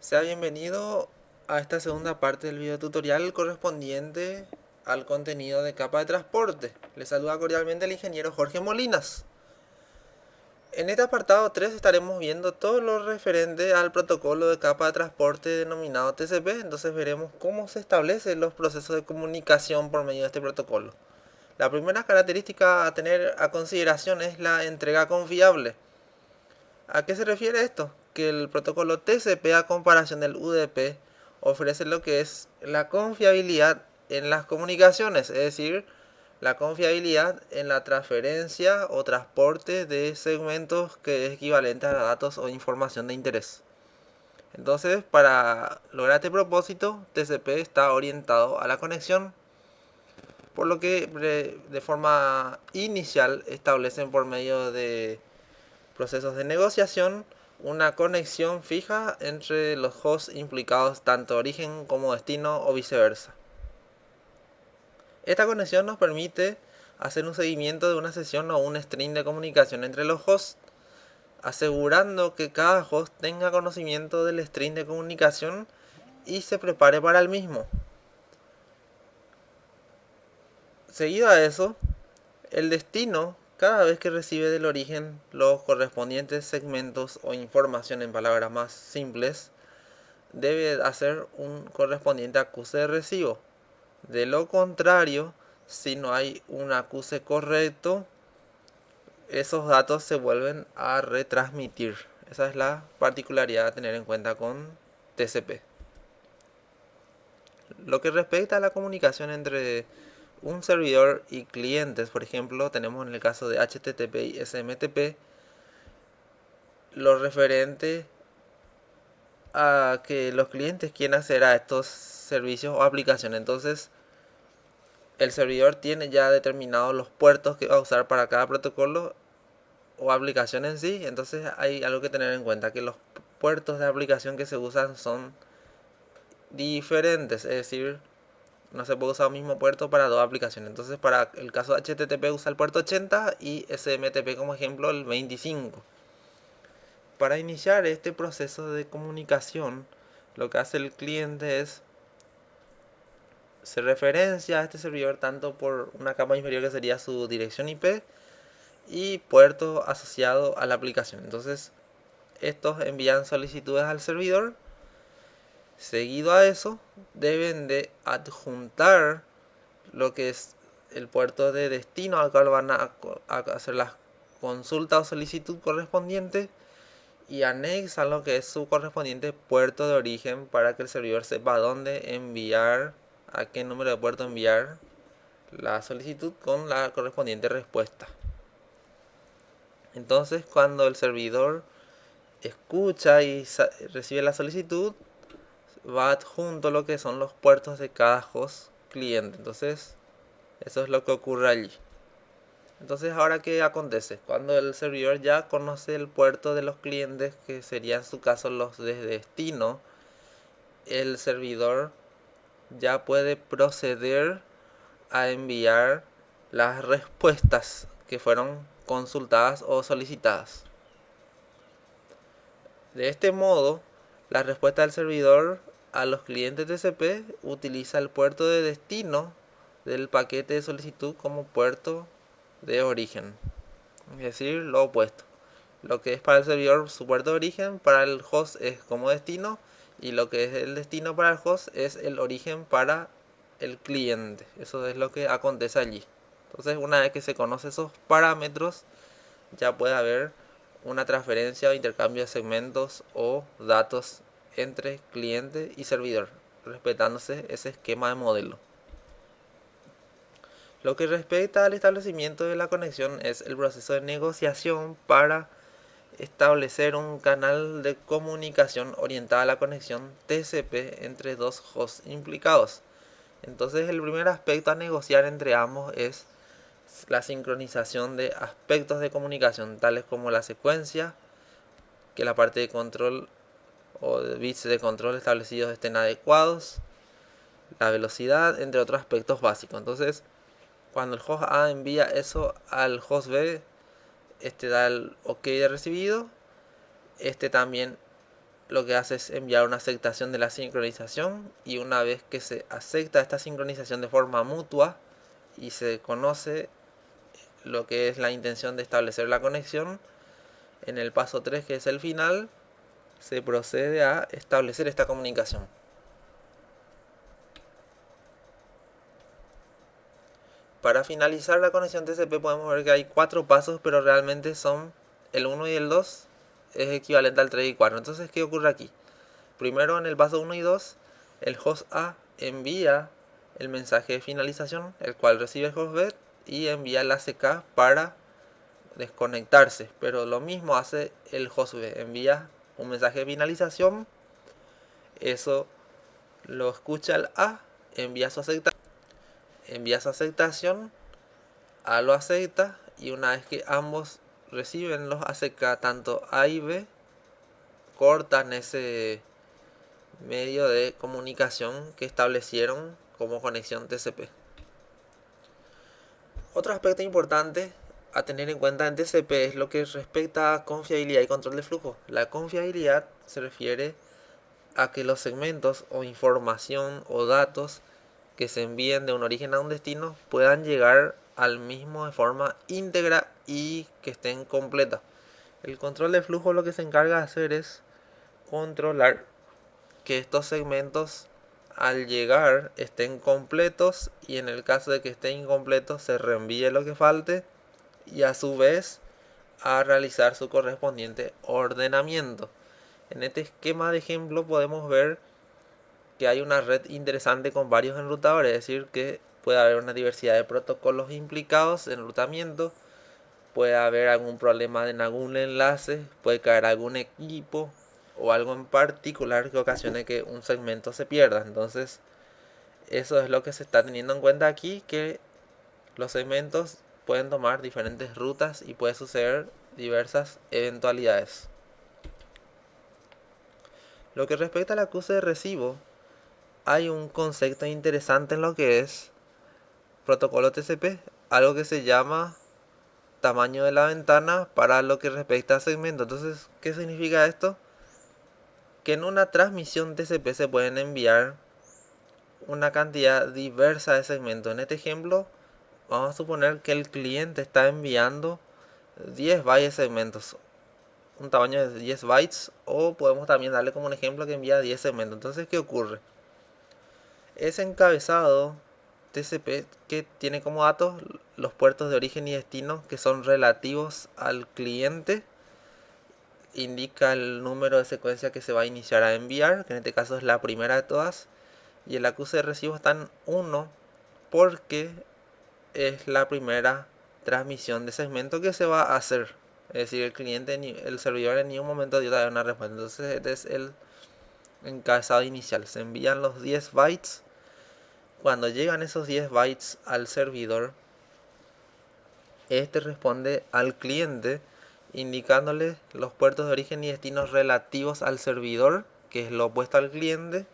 Sea bienvenido a esta segunda parte del video tutorial correspondiente al contenido de capa de transporte. Le saluda cordialmente el ingeniero Jorge Molinas. En este apartado 3 estaremos viendo todo lo referente al protocolo de capa de transporte denominado TCP. Entonces veremos cómo se establecen los procesos de comunicación por medio de este protocolo. La primera característica a tener a consideración es la entrega confiable. ¿A qué se refiere esto? Que el protocolo TCP a comparación del UDP ofrece lo que es la confiabilidad en las comunicaciones, es decir, la confiabilidad en la transferencia o transporte de segmentos que es equivalente a datos o información de interés. Entonces, para lograr este propósito, TCP está orientado a la conexión, por lo que de forma inicial establecen por medio de procesos de negociación una conexión fija entre los hosts implicados tanto origen como destino o viceversa. Esta conexión nos permite hacer un seguimiento de una sesión o un string de comunicación entre los hosts, asegurando que cada host tenga conocimiento del string de comunicación y se prepare para el mismo. Seguido a eso, el destino, cada vez que recibe del origen los correspondientes segmentos o información en palabras más simples, debe hacer un correspondiente acuse de recibo. De lo contrario, si no hay un acuse correcto, esos datos se vuelven a retransmitir. Esa es la particularidad a tener en cuenta con TCP. Lo que respecta a la comunicación entre un servidor y clientes, por ejemplo, tenemos en el caso de HTTP y SMTP, lo referente a que los clientes quieren acceder a estos servicios o aplicaciones. Entonces, el servidor tiene ya determinados los puertos que va a usar para cada protocolo o aplicación en sí. Entonces hay algo que tener en cuenta, que los puertos de aplicación que se usan son diferentes, es decir, no se puede usar el mismo puerto para dos aplicaciones. Entonces para el caso de HTTP usa el puerto 80 y SMTP como ejemplo el 25. Para iniciar este proceso de comunicación, lo que hace el cliente es se referencia a este servidor tanto por una capa inferior que sería su dirección IP y puerto asociado a la aplicación. Entonces estos envían solicitudes al servidor. Seguido a eso deben de adjuntar lo que es el puerto de destino al cual van a hacer las consultas o solicitud correspondiente y anexan lo que es su correspondiente puerto de origen para que el servidor sepa dónde enviar, a qué número de puerto enviar la solicitud con la correspondiente respuesta. Entonces, cuando el servidor escucha y recibe la solicitud, va adjunto lo que son los puertos de cada host cliente. Entonces, eso es lo que ocurre allí. Entonces, ahora qué acontece cuando el servidor ya conoce el puerto de los clientes, que serían en su caso los de destino, el servidor ya puede proceder a enviar las respuestas que fueron consultadas o solicitadas. De este modo, la respuesta del servidor a los clientes TCP utiliza el puerto de destino del paquete de solicitud como puerto de origen, es decir, lo opuesto. Lo que es para el servidor su puerto de origen, para el host es como destino, y lo que es el destino para el host es el origen para el cliente. Eso es lo que acontece allí. Entonces, una vez que se conocen esos parámetros, ya puede haber una transferencia o intercambio de segmentos o datos entre cliente y servidor, respetándose ese esquema de modelo. Lo que respecta al establecimiento de la conexión es el proceso de negociación para establecer un canal de comunicación orientada a la conexión TCP entre dos hosts implicados. Entonces el primer aspecto a negociar entre ambos es la sincronización de aspectos de comunicación, tales como la secuencia, que la parte de control o de bits de control establecidos estén adecuados, la velocidad, entre otros aspectos básicos. Entonces, cuando el host A envía eso al host B, este da el OK de recibido, este también lo que hace es enviar una aceptación de la sincronización, y una vez que se acepta esta sincronización de forma mutua y se conoce lo que es la intención de establecer la conexión, en el paso 3, que es el final, se procede a establecer esta comunicación. Para finalizar la conexión TCP podemos ver que hay 4 pasos, pero realmente son el 1 y el 2 es equivalente al 3 y 4. Entonces, ¿qué ocurre aquí? Primero, en el paso 1 y 2, el host A envía el mensaje de finalización, el cual recibe el host B y envía el ACK para desconectarse. Pero lo mismo hace el host B, envía un mensaje de finalización, eso lo escucha el A, envía su aceptación, A lo acepta, y una vez que ambos reciben los ACK, tanto A y B, cortan ese medio de comunicación que establecieron como conexión TCP. Otro aspecto importante a tener en cuenta en TCP es lo que respecta a confiabilidad y control de flujo. La confiabilidad se refiere a que los segmentos o información o datos que se envíen de un origen a un destino puedan llegar al mismo de forma íntegra y que estén completas. El control de flujo lo que se encarga de hacer es controlar que estos segmentos al llegar estén completos, y en el caso de que estén incompletos se reenvíe lo que falte, y a su vez a realizar su correspondiente ordenamiento. En este esquema de ejemplo podemos ver que hay una red interesante con varios enrutadores, es decir, que puede haber una diversidad de protocolos implicados en enrutamiento, puede haber algún problema en algún enlace, puede caer algún equipo o algo en particular que ocasione que un segmento se pierda. Entonces, eso es lo que se está teniendo en cuenta aquí, que los segmentos pueden tomar diferentes rutas y puede suceder diversas eventualidades. Lo que respecta al acuse de recibo, hay un concepto interesante en lo que es protocolo TCP, algo que se llama tamaño de la ventana para lo que respecta a segmento. Entonces, ¿qué significa esto? Que en una transmisión TCP se pueden enviar una cantidad diversa de segmentos. En este ejemplo, vamos a suponer que el cliente está enviando 10 bytes de segmentos, un tamaño de 10 bytes, o podemos también darle como un ejemplo que envía 10 segmentos. Entonces, ¿qué ocurre? Ese encabezado TCP que tiene como datos los puertos de origen y destino que son relativos al cliente, indica el número de secuencia que se va a iniciar a enviar, que en este caso es la primera de todas, y el acuse de recibo está en 1 porque es la primera transmisión de segmento que se va a hacer. Es decir, el cliente, el servidor en ningún momento dio una respuesta. Entonces este es el encabezado inicial. Se envían los 10 bytes. Cuando llegan esos 10 bytes al servidor, este responde al cliente indicándole los puertos de origen y destino relativos al servidor, que es lo opuesto al cliente.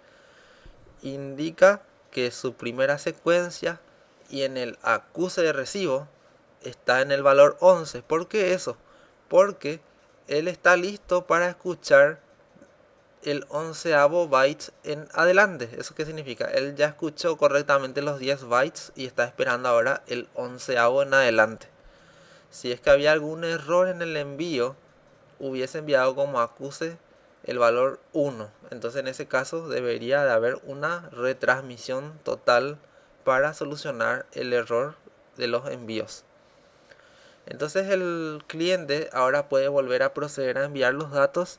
Indica que su primera secuencia y en el acuse de recibo está en el valor 11. ¿Por qué eso? Porque él está listo para escuchar el 11avo byte en adelante. ¿Eso qué significa? Él ya escuchó correctamente los 10 bytes y está esperando ahora el 11avo en adelante. Si es que había algún error en el envío, hubiese enviado como acuse el valor 1. Entonces en ese caso debería de haber una retransmisión total para solucionar el error de los envíos. Entonces el cliente ahora puede volver a proceder a enviar los datos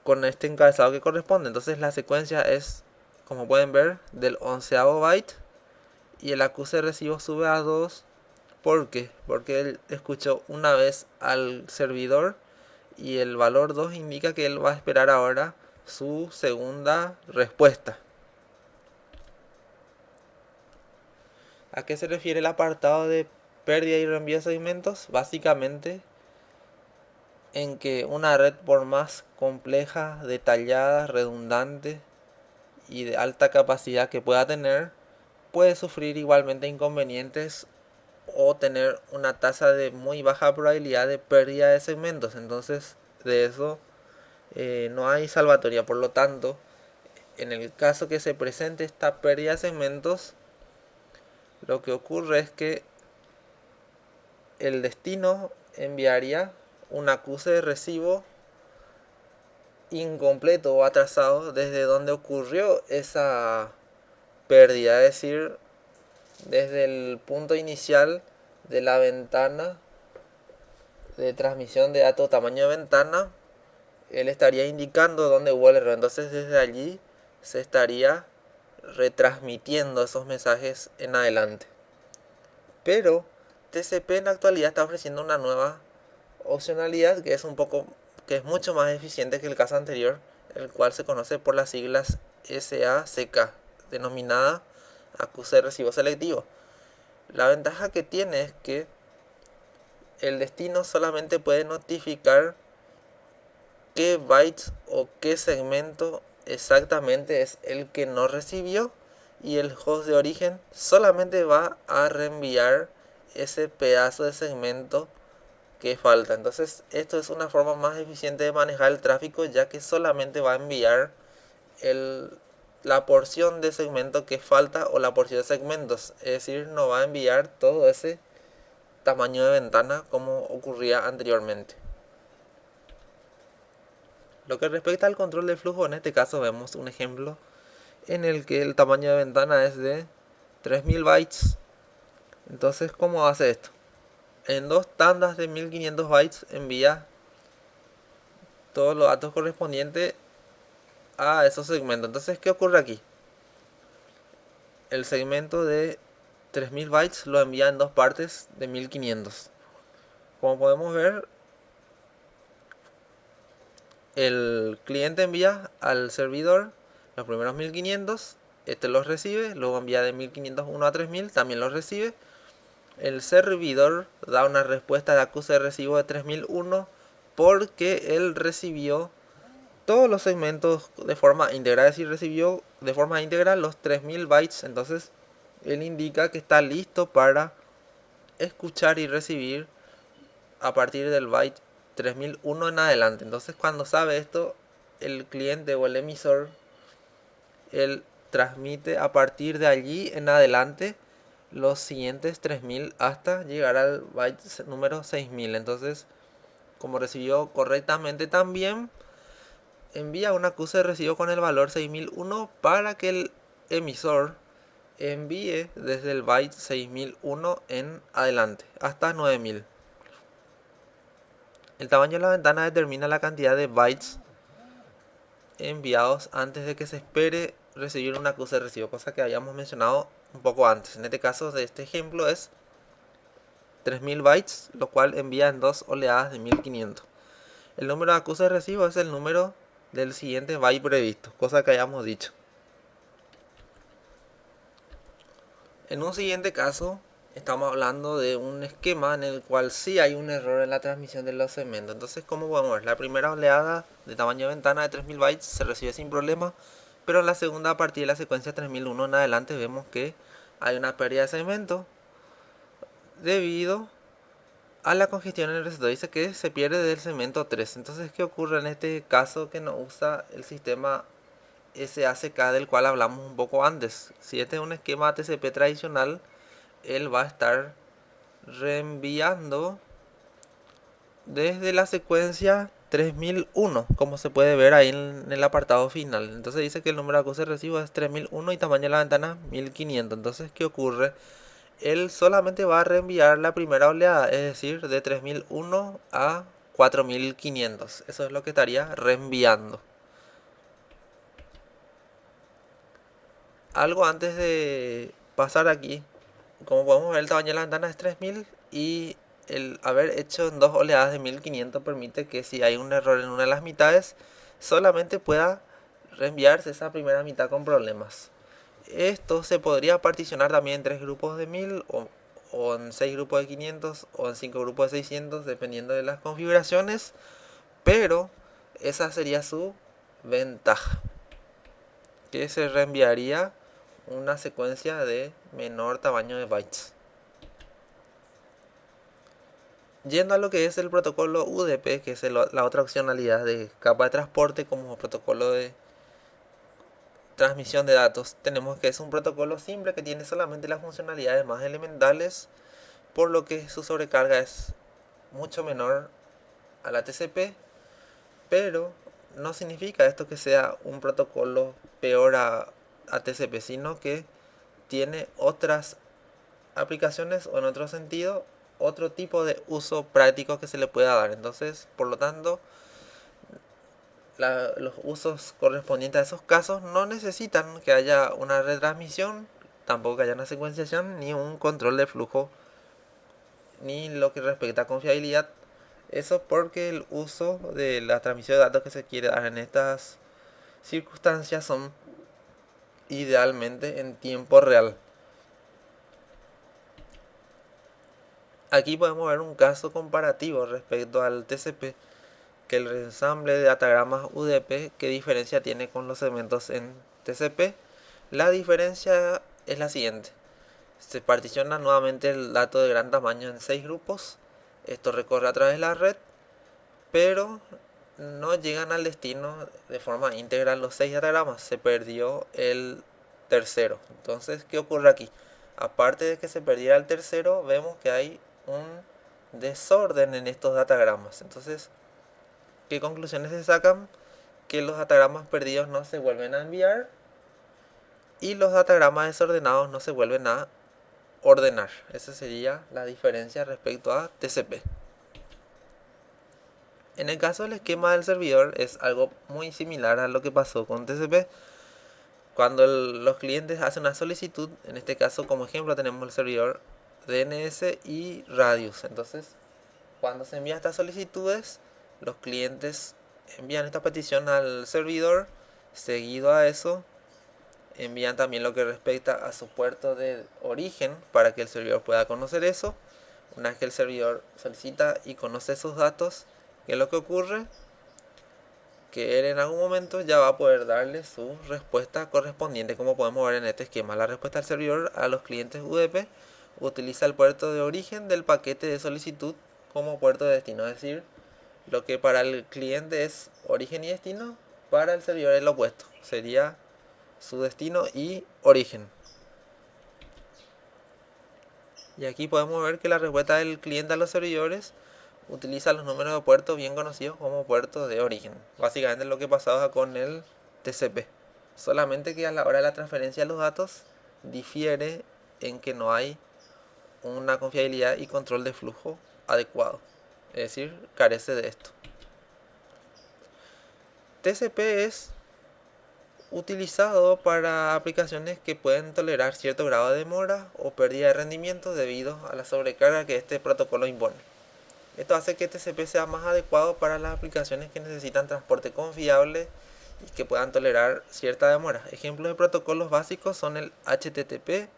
con este encabezado que corresponde. Entonces la secuencia es, como pueden ver, del 11avo byte, y el acuse de recibo sube a 2. ¿Por qué? Porque él escuchó una vez al servidor y el valor 2 indica que él va a esperar ahora su segunda respuesta. ¿A qué se refiere el apartado de pérdida y reenvío de segmentos? Básicamente en que una red, por más compleja, detallada, redundante y de alta capacidad que pueda tener, puede sufrir igualmente inconvenientes o tener una tasa de muy baja probabilidad de pérdida de segmentos. Entonces, de eso no hay salvatoria. Por lo tanto, en el caso que se presente esta pérdida de segmentos, lo que ocurre es que el destino enviaría un acuse de recibo incompleto o atrasado desde donde ocurrió esa pérdida, es decir, desde el punto inicial de la ventana de transmisión de datos tamaño de ventana, él estaría indicando dónde hubo el error. Entonces desde allí se estaría retransmitiendo esos mensajes en adelante. Pero TCP en la actualidad está ofreciendo una nueva opcionalidad que es mucho más eficiente que el caso anterior, el cual se conoce por las siglas SACK, denominada acuse de recibo selectivo. La ventaja que tiene es que el destino solamente puede notificar qué bytes o qué segmento exactamente es el que no recibió, y el host de origen solamente va a reenviar ese pedazo de segmento que falta. Entonces esto es una forma más eficiente de manejar el tráfico, ya que solamente va a enviar la porción de segmento que falta o la porción de segmentos, es decir, no va a enviar todo ese tamaño de ventana como ocurría anteriormente. Lo que respecta al control de flujo, en este caso vemos un ejemplo en el que el tamaño de ventana es de 3000 bytes. Entonces, ¿cómo hace esto? En dos tandas de 1500 bytes envía todos los datos correspondientes a esos segmentos. Entonces, ¿qué ocurre aquí? El segmento de 3000 bytes lo envía en dos partes de 1500. Como podemos ver, el cliente envía al servidor los primeros 1500, este los recibe, luego envía de 1501 a 3000, también los recibe. El servidor da una respuesta de acuse de recibo de 3001 porque él recibió todos los segmentos de forma íntegra, es decir, recibió de forma íntegra los 3000 bytes. Entonces él indica que está listo para escuchar y recibir a partir del byte 3001 en adelante. Entonces, cuando sabe esto, el cliente o el emisor, él transmite a partir de allí en adelante los siguientes 3000 hasta llegar al byte número 6000. Entonces, como recibió correctamente, también envía un acuse de recibo con el valor 6001 para que el emisor envíe desde el byte 6001 en adelante hasta 9000. El tamaño de la ventana determina la cantidad de bytes enviados antes de que se espere recibir un acuse de recibo, cosa que habíamos mencionado un poco antes. En este caso de este ejemplo es 3000 bytes, lo cual envía en dos oleadas de 1500. El número de acuse de recibo es el número del siguiente byte previsto, cosa que habíamos dicho. En un siguiente caso, estamos hablando de un esquema en el cual sí hay un error en la transmisión de los segmentos. Entonces, ¿cómo podemos ver? La primera oleada de tamaño de ventana de 3000 bytes se recibe sin problema, pero en la segunda, a partir de la secuencia 3001 en adelante, vemos que hay una pérdida de segmento debido a la congestión en el receptor. Dice que se pierde del segmento 3. Entonces, ¿qué ocurre en este caso que no usa el sistema SACK del cual hablamos un poco antes? Si este es un esquema TCP tradicional, él va a estar reenviando desde la secuencia 3001, como se puede ver ahí en el apartado final. Entonces dice que el número de acuse de recibo es 3001 y tamaño de la ventana 1500. Entonces, ¿qué ocurre? Él solamente va a reenviar la primera oleada, es decir, de 3001 a 4500. Eso es lo que estaría reenviando. Algo antes de pasar aquí, como podemos ver, el tamaño de la ventana es 3000 y el haber hecho en dos oleadas de 1500 permite que si hay un error en una de las mitades, solamente pueda reenviarse esa primera mitad con problemas. Esto se podría particionar también en tres grupos de 1000 o en 6 grupos de 500 o en 5 grupos de 600, dependiendo de las configuraciones, pero esa sería su ventaja, que se reenviaría una secuencia de menor tamaño de bytes. Yendo a lo que es el protocolo UDP, que es la otra opcionalidad de capa de transporte como protocolo de transmisión de datos, tenemos que es un protocolo simple que tiene solamente las funcionalidades más elementales, por lo que su sobrecarga es mucho menor a la TCP, pero no significa esto que sea un protocolo peor a TCP, sino que tiene otras aplicaciones o en otro sentido otro tipo de uso práctico que se le pueda dar. Entonces, por lo tanto, los usos correspondientes a esos casos no necesitan que haya una retransmisión, tampoco que haya una secuenciación, ni un control de flujo, ni lo que respecta a confiabilidad. Eso porque el uso de la transmisión de datos que se quiere dar en estas circunstancias son idealmente en tiempo real. Aquí podemos ver un caso comparativo respecto al TCP, que el ensamble de datagramas UDP, qué diferencia tiene con los segmentos en TCP. La diferencia es la siguiente: se particiona nuevamente el dato de gran tamaño en 6 grupos. Esto recorre a través de la red, pero no llegan al destino de forma íntegra los 6 datagramas. Se perdió el tercero. Entonces, ¿qué ocurre aquí? Aparte de que se perdiera el tercero, vemos que hay un desorden en estos datagramas. Entonces, ¿qué conclusiones se sacan? Que los datagramas perdidos no se vuelven a enviar y los datagramas desordenados no se vuelven a ordenar. Esa sería la diferencia respecto a TCP. En el caso del esquema del servidor es algo muy similar a lo que pasó con TCP. Cuando los clientes hacen una solicitud, en este caso como ejemplo tenemos el servidor DNS y Radius. Entonces, cuando se envían estas solicitudes, los clientes envían esta petición al servidor. Seguido a eso, envían también lo que respecta a su puerto de origen para que el servidor pueda conocer eso. Una vez que el servidor solicita y conoce esos datos, ¿qué es lo que ocurre? Que él en algún momento ya va a poder darle su respuesta correspondiente, como podemos ver en este esquema. La respuesta del servidor a los clientes UDP utiliza el puerto de origen del paquete de solicitud como puerto de destino, es decir, lo que para el cliente es origen y destino, para el servidor es lo opuesto, sería su destino y origen. Y aquí podemos ver que la respuesta del cliente a los servidores utiliza los números de puerto bien conocidos como puertos de origen. Básicamente lo que pasaba con el TCP. Solamente que a la hora de la transferencia de los datos difiere en que no hay una confiabilidad y control de flujo adecuado. Es decir, carece de esto. TCP es utilizado para aplicaciones que pueden tolerar cierto grado de demora o pérdida de rendimiento debido a la sobrecarga que este protocolo impone. Esto hace que TCP sea más adecuado para las aplicaciones que necesitan transporte confiable y que puedan tolerar cierta demora. Ejemplos de protocolos básicos son el HTTP,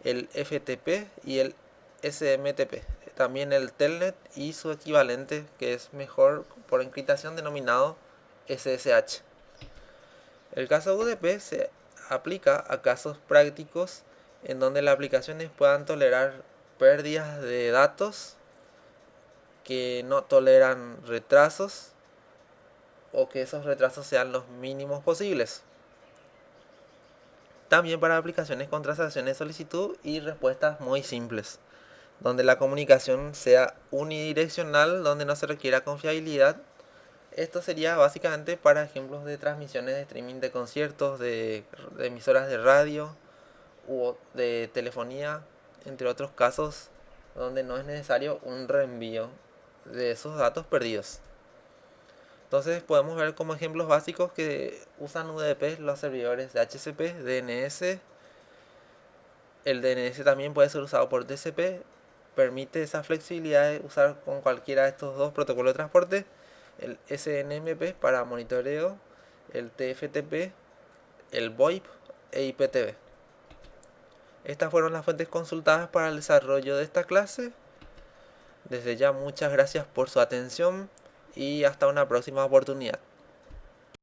el FTP y el SMTP. También el Telnet y su equivalente, que es mejor por encriptación, denominado SSH. El caso UDP se aplica a casos prácticos en donde las aplicaciones puedan tolerar pérdidas de datos, que no toleran retrasos o que esos retrasos sean los mínimos posibles. También para aplicaciones con transacciones de solicitud y respuestas muy simples, donde la comunicación sea unidireccional, donde no se requiera confiabilidad. Esto sería básicamente para ejemplos de transmisiones de streaming de conciertos, de emisoras de radio u de telefonía, entre otros casos donde no es necesario un reenvío de esos datos perdidos. Entonces podemos ver como ejemplos básicos que usan UDP los servidores de HCP, DNS. El DNS también puede ser usado por TCP. Permite esa flexibilidad de usar con cualquiera de estos dos protocolos de transporte. El SNMP para monitoreo, el TFTP, el VoIP e IPTV. Estas fueron las fuentes consultadas para el desarrollo de esta clase. Desde ya muchas gracias por su atención y hasta una próxima oportunidad.